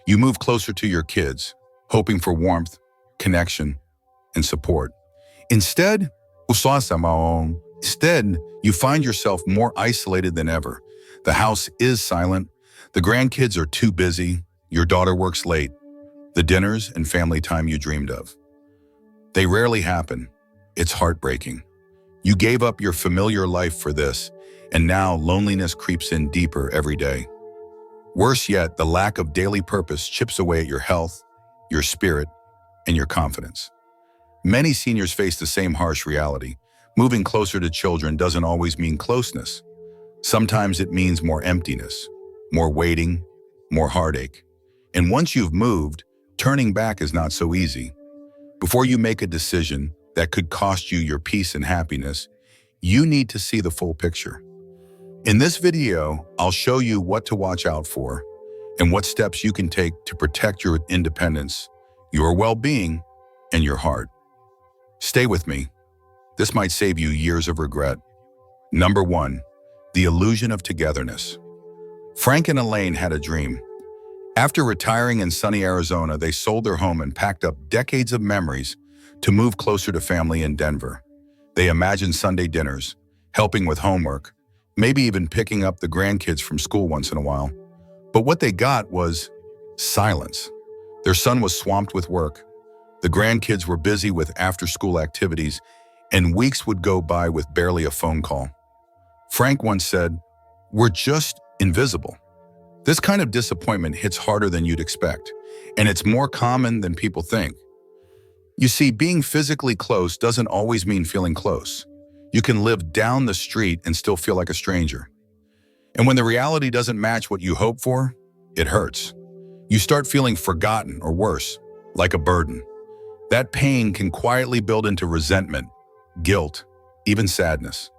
You move closer to your kids, hoping for warmth, connection, and support. Instead, instead, you find yourself more isolated than ever. The house is silent, the grandkids are too busy, your daughter works late, the dinners and family time you dreamed of. They rarely happen. It's heartbreaking. You gave up your familiar life for this, and now loneliness creeps in deeper every day. Worse yet, the lack of daily purpose chips away at your health, your spirit, and your confidence. Many seniors face the same harsh reality. Moving closer to children doesn't always mean closeness. Sometimes it means more emptiness, more waiting, more heartache. And once you've moved, turning back is not so easy. Before you make a decision that could cost you your peace and happiness, you need to see the full picture. In this video, I'll show you what to watch out for and what steps you can take to protect your independence, your well-being, and your heart. Stay with me. This might save you years of regret. Number 1, the illusion of togetherness. Frank and Elaine had a dream. After retiring in sunny Arizona, they sold their home and packed up decades of memories to move closer to family in Denver. They imagined Sunday dinners, helping with homework, maybe even picking up the grandkids from school once in a while. But what they got was silence. Their son was swamped with work. The grandkids were busy with after-school activities, and weeks would go by with barely a phone call. Frank once said, "We're just invisible." This kind of disappointment hits harder than you'd expect, and it's more common than people think. You see, being physically close doesn't always mean feeling close. You can live down the street and still feel like a stranger. And when the reality doesn't match what you hope for, it hurts. You start feeling forgotten, or worse, like a burden. That pain can quietly build into resentment, guilt, even sadness.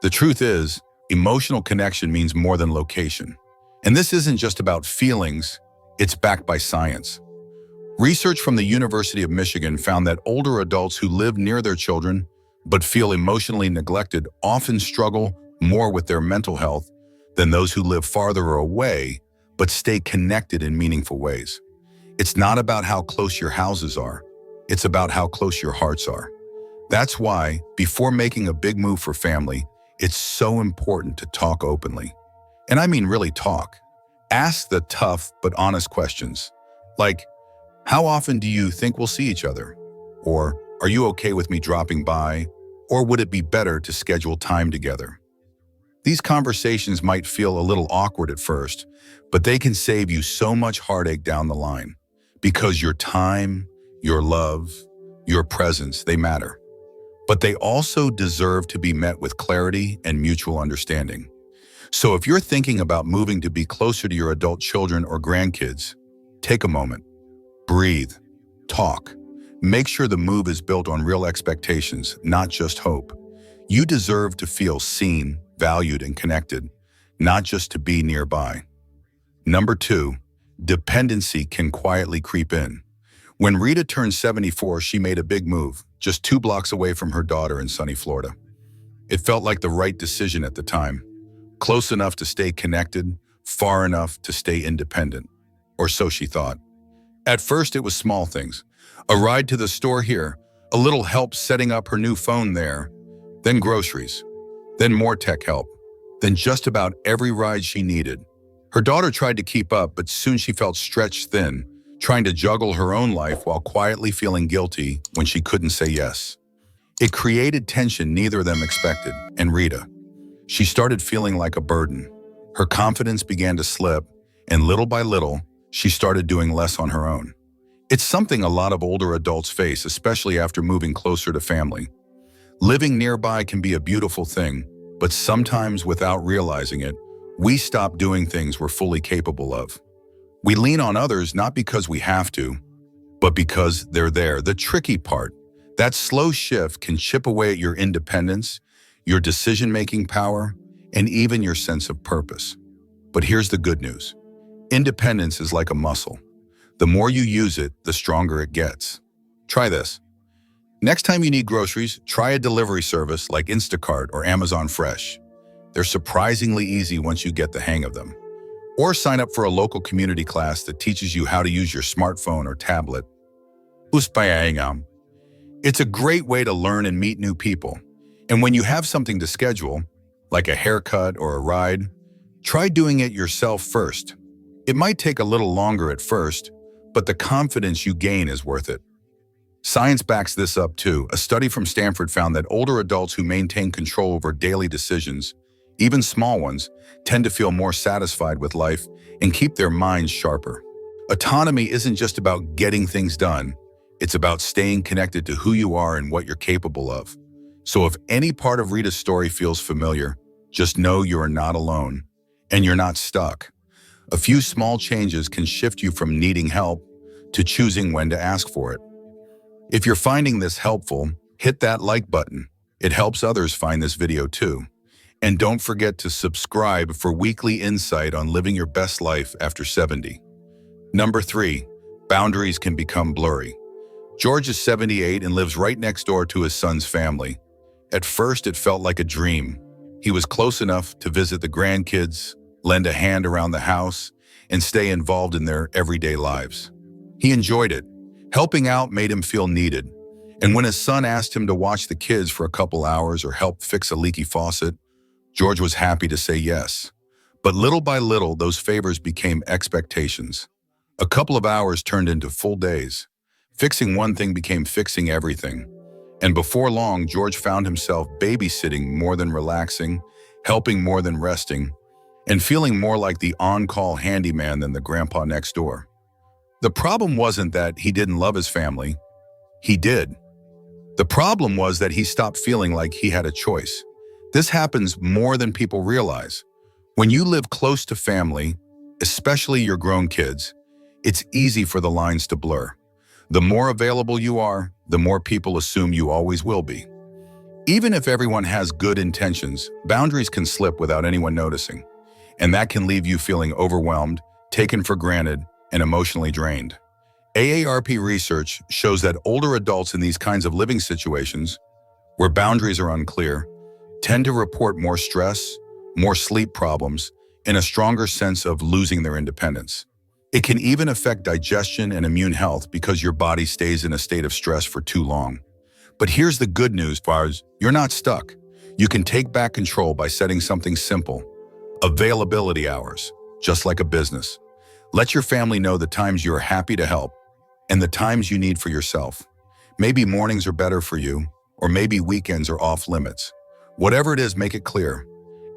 The truth is, emotional connection means more than location. And this isn't just about feelings, it's backed by science. Research from the University of Michigan found that older adults who live near their children but feel emotionally neglected often struggle more with their mental health than those who live farther away but stay connected in meaningful ways. It's not about how close your houses are, it's about how close your hearts are. That's why, before making a big move for family, it's so important to talk openly. And I mean really talk. Ask the tough but honest questions, like, how often do you think we'll see each other? Or, are you okay with me dropping by? Or would it be better to schedule time together? These conversations might feel a little awkward at first, but they can save you so much heartache down the line. Because your time, your love, your presence, they matter. But they also deserve to be met with clarity and mutual understanding. So if you're thinking about moving to be closer to your adult children or grandkids, take a moment, breathe, talk. Make sure the move is built on real expectations, not just hope. You deserve to feel seen, valued, and connected, not just to be nearby. Number 2, dependency can quietly creep in. When Rita turned 74, she made a big move, just 2 blocks away from her daughter in sunny Florida. It felt like the right decision at the time. Close enough to stay connected, far enough to stay independent. Or so she thought. At first, it was small things. A ride to the store here, a little help setting up her new phone there, then groceries, then more tech help, then just about every ride she needed. Her daughter tried to keep up, but soon she felt stretched thin, trying to juggle her own life while quietly feeling guilty when she couldn't say yes. It created tension neither of them expected, and Rita. She started feeling like a burden. Her confidence began to slip, and little by little, she started doing less on her own. It's something a lot of older adults face, especially after moving closer to family. Living nearby can be a beautiful thing, but sometimes without realizing it, we stop doing things we're fully capable of. We lean on others not because we have to, but because they're there. The tricky part, that slow shift can chip away at your independence, your decision-making power, and even your sense of purpose. But here's the good news. Independence is like a muscle. The more you use it, the stronger it gets. Try this. Next time you need groceries, try a delivery service like Instacart or Amazon Fresh. They're surprisingly easy once you get the hang of them. Or sign up for a local community class that teaches you how to use your smartphone or tablet. Healthyaging. It's a great way to learn and meet new people. And when you have something to schedule, like a haircut or a ride, try doing it yourself first. It might take a little longer at first, but the confidence you gain is worth it. Science backs this up too. A study from Stanford found that older adults who maintain control over daily decisions, even small ones, tend to feel more satisfied with life and keep their minds sharper. Autonomy isn't just about getting things done. It's about staying connected to who you are and what you're capable of. So if any part of Rita's story feels familiar, just know you are not alone and you're not stuck. A few small changes can shift you from needing help to choosing when to ask for it. If you're finding this helpful, hit that like button. It helps others find this video too. And don't forget to subscribe for weekly insight on living your best life after 70. Number 3, boundaries can become blurry. George is 78 and lives right next door to his son's family. At first, it felt like a dream. He was close enough to visit the grandkids, lend a hand around the house, and stay involved in their everyday lives. He enjoyed it. Helping out made him feel needed. And when his son asked him to watch the kids for a couple hours or help fix a leaky faucet, George was happy to say yes. But little by little, those favors became expectations. A couple of hours turned into full days. Fixing one thing became fixing everything. And before long, George found himself babysitting more than relaxing, helping more than resting, and feeling more like the on-call handyman than the grandpa next door. The problem wasn't that he didn't love his family. He did. The problem was that he stopped feeling like he had a choice. This happens more than people realize. When you live close to family, especially your grown kids, it's easy for the lines to blur. The more available you are, the more people assume you always will be. Even if everyone has good intentions, boundaries can slip without anyone noticing. And that can leave you feeling overwhelmed, taken for granted, and emotionally drained. AARP research shows that older adults in these kinds of living situations, where boundaries are unclear, tend to report more stress, more sleep problems, and a stronger sense of losing their independence. It can even affect digestion and immune health because your body stays in a state of stress for too long. But here's the good news, Fars. You're not stuck. You can take back control by setting something simple. Availability hours, just like a business. Let your family know the times you are happy to help and the times you need for yourself. Maybe mornings are better for you, or maybe weekends are off limits. Whatever it is, make it clear.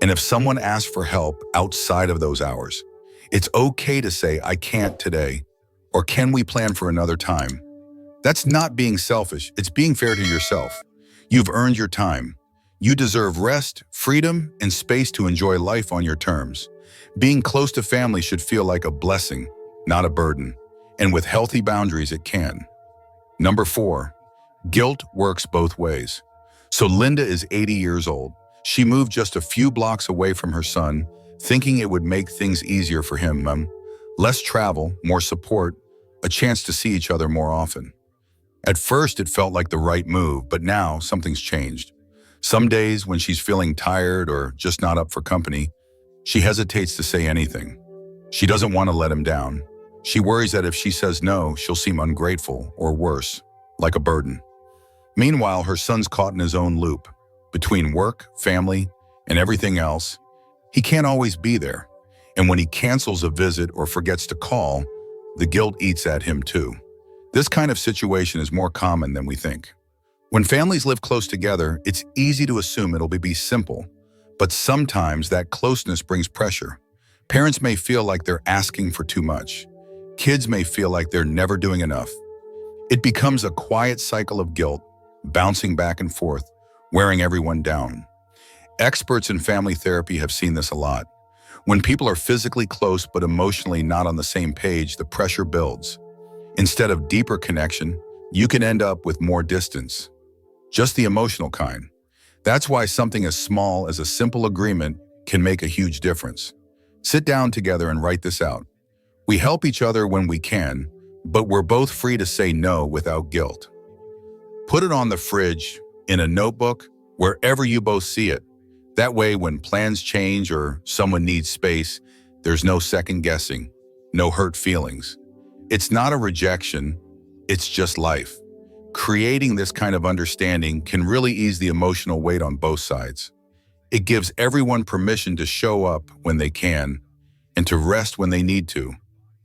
And if someone asks for help outside of those hours, it's okay to say, I can't today, or can we plan for another time? That's not being selfish, it's being fair to yourself. You've earned your time. You deserve rest, freedom, and space to enjoy life on your terms. Being close to family should feel like a blessing, not a burden. And with healthy boundaries, it can. Number 4, guilt works both ways. So Linda is 80 years old. She moved just a few blocks away from her son, thinking it would make things easier for him. Less travel, more support, a chance to see each other more often. At first, it felt like the right move, but now something's changed. Some days when she's feeling tired or just not up for company, she hesitates to say anything. She doesn't want to let him down. She worries that if she says no, she'll seem ungrateful or worse, like a burden. Meanwhile, her son's caught in his own loop. Between work, family, and everything else, he can't always be there. And when he cancels a visit or forgets to call, the guilt eats at him too. This kind of situation is more common than we think. When families live close together, it's easy to assume it'll be simple. But sometimes that closeness brings pressure. Parents may feel like they're asking for too much. Kids may feel like they're never doing enough. It becomes a quiet cycle of guilt, bouncing back and forth, wearing everyone down. Experts in family therapy have seen this a lot. When people are physically close but emotionally not on the same page, the pressure builds. Instead of deeper connection, you can end up with more distance. Just the emotional kind. That's why something as small as a simple agreement can make a huge difference. Sit down together and write this out. We help each other when we can, but we're both free to say no without guilt. Put it on the fridge, in a notebook, wherever you both see it. That way, when plans change or someone needs space, There's no second guessing, no hurt feelings. It's not a rejection, it's just life. Creating this kind of understanding can really ease the emotional weight on both sides. It gives everyone permission to show up when they can and to rest when they need to.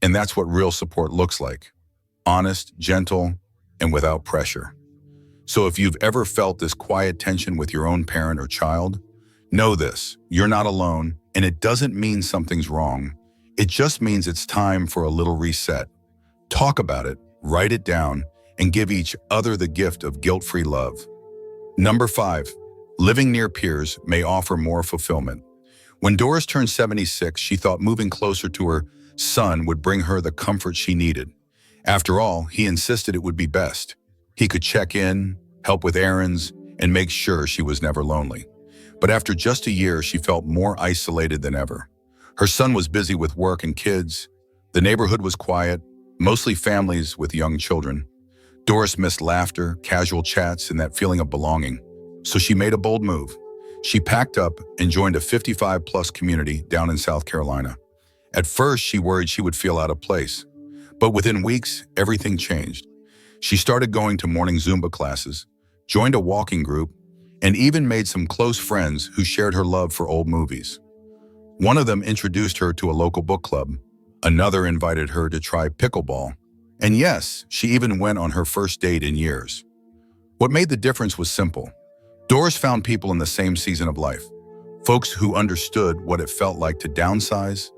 And that's what real support looks like. Honest, gentle, and without pressure. So if you've ever felt this quiet tension with your own parent or child, know this, you're not alone, and it doesn't mean something's wrong. It just means it's time for a little reset. Talk about it, write it down, and give each other the gift of guilt-free love. Number 5, living near peers may offer more fulfillment. When Doris turned 76, she thought moving closer to her son would bring her the comfort she needed. After all, he insisted it would be best. He could check in, help with errands, and make sure she was never lonely. But after just a year, she felt more isolated than ever. Her son was busy with work and kids. The neighborhood was quiet, mostly families with young children. Doris missed laughter, casual chats, and that feeling of belonging. So she made a bold move. She packed up and joined a 55-plus community down in South Carolina. At first, she worried she would feel out of place. But within weeks, everything changed. She started going to morning Zumba classes, joined a walking group, and even made some close friends who shared her love for old movies. One of them introduced her to a local book club. Another invited her to try pickleball. And yes, she even went on her first date in years. What made the difference was simple. Doris found people in the same season of life. Folks who understood what it felt like to downsize,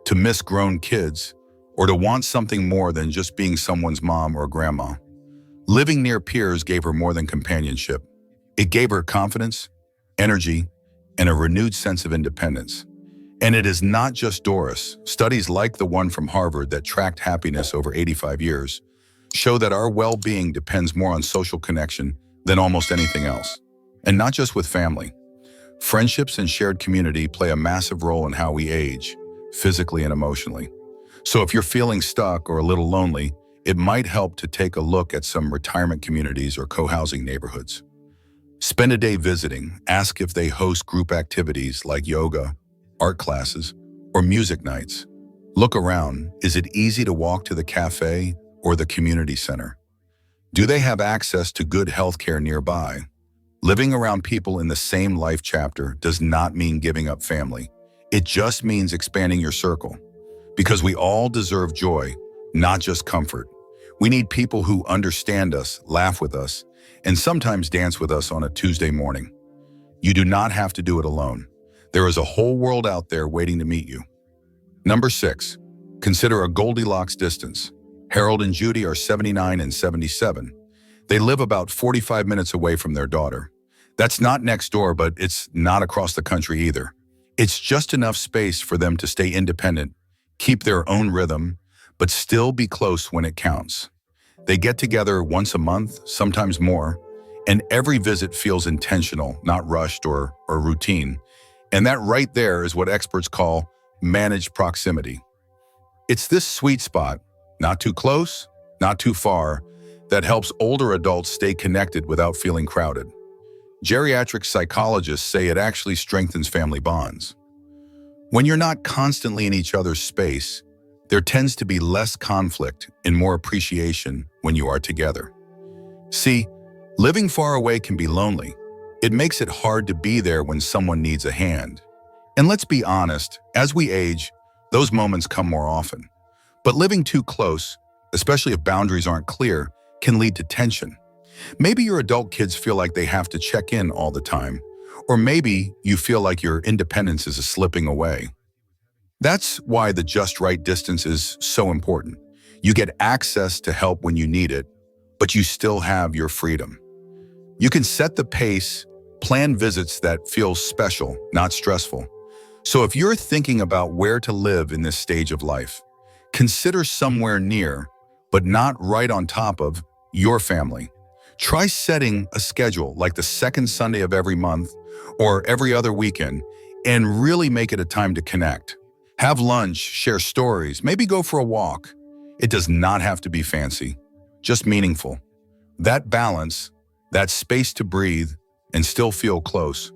to miss grown kids, or to want something more than just being someone's mom or grandma. Living near peers gave her more than companionship. It gave her confidence, energy, and a renewed sense of independence. And it is not just Doris. Studies like the one from Harvard that tracked happiness over 85 years show that our well-being depends more on social connection than almost anything else. And not just with family. Friendships and shared community play a massive role in how we age, physically and emotionally. So if you're feeling stuck or a little lonely, it might help to take a look at some retirement communities or co-housing neighborhoods. Spend a day visiting. Ask if they host group activities like yoga, art classes, or music nights. Look around. Is it easy to walk to the cafe or the community center? Do they have access to good healthcare nearby? Living around people in the same life chapter does not mean giving up family. It just means expanding your circle. Because we all deserve joy, not just comfort. We need people who understand us, laugh with us, and sometimes dance with us on a Tuesday morning. You do not have to do it alone. There is a whole world out there waiting to meet you. Number 6, consider a Goldilocks distance. Harold and Judy are 79 and 77. They live about 45 minutes away from their daughter. That's not next door, but it's not across the country either. It's just enough space for them to stay independent, keep their own rhythm, but still be close when it counts. They get together once a month, sometimes more, and every visit feels intentional, not rushed or routine. And that right there is what experts call managed proximity. It's this sweet spot, not too close, not too far, that helps older adults stay connected without feeling crowded. Geriatric psychologists say it actually strengthens family bonds. When you're not constantly in each other's space, there tends to be less conflict and more appreciation when you are together. See, living far away can be lonely. It makes it hard to be there when someone needs a hand. And let's be honest, as we age, those moments come more often. But living too close, especially if boundaries aren't clear, can lead to tension. Maybe your adult kids feel like they have to check in all the time, or maybe you feel like your independence is slipping away. That's why the just right distance is so important. You get access to help when you need it, but you still have your freedom. You can set the pace, plan visits that feel special, not stressful. So if you're thinking about where to live in this stage of life, consider somewhere near, but not right on top of, your family. Try setting a schedule like the second Sunday of every month or every other weekend and really make it a time to connect. Have lunch, share stories, maybe go for a walk. It does not have to be fancy, just meaningful. That balance, that space to breathe and still feel close,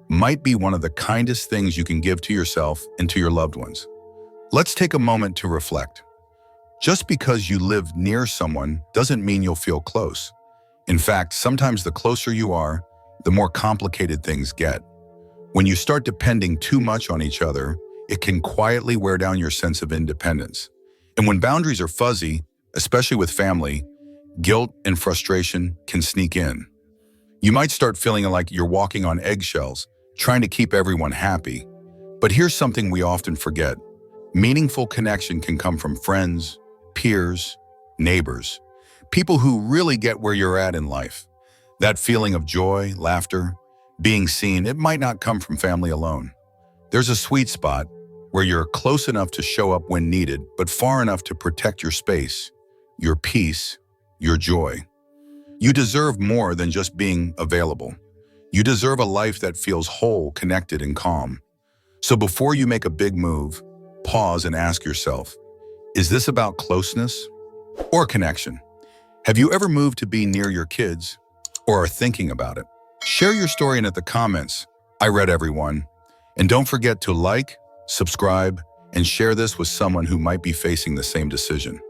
might be one of the kindest things you can give to yourself and to your loved ones. Let's take a moment to reflect. Just because you live near someone doesn't mean you'll feel close. In fact, sometimes the closer you are, the more complicated things get. When you start depending too much on each other, it can quietly wear down your sense of independence. And when boundaries are fuzzy, especially with family, guilt and frustration can sneak in. You might start feeling like you're walking on eggshells, trying to keep everyone happy. But here's something we often forget. Meaningful connection can come from friends, peers, neighbors, people who really get where you're at in life. That feeling of joy, laughter, being seen, it might not come from family alone. There's a sweet spot where you're close enough to show up when needed, but far enough to protect your space, your peace, your joy. You deserve more than just being available. You deserve a life that feels whole, connected, and calm. So before you make a big move, pause and ask yourself, is this about closeness or connection? Have you ever moved to be near your kids or are thinking about it? Share your story in the comments. I read everyone. And don't forget to like, subscribe, and share this with someone who might be facing the same decision.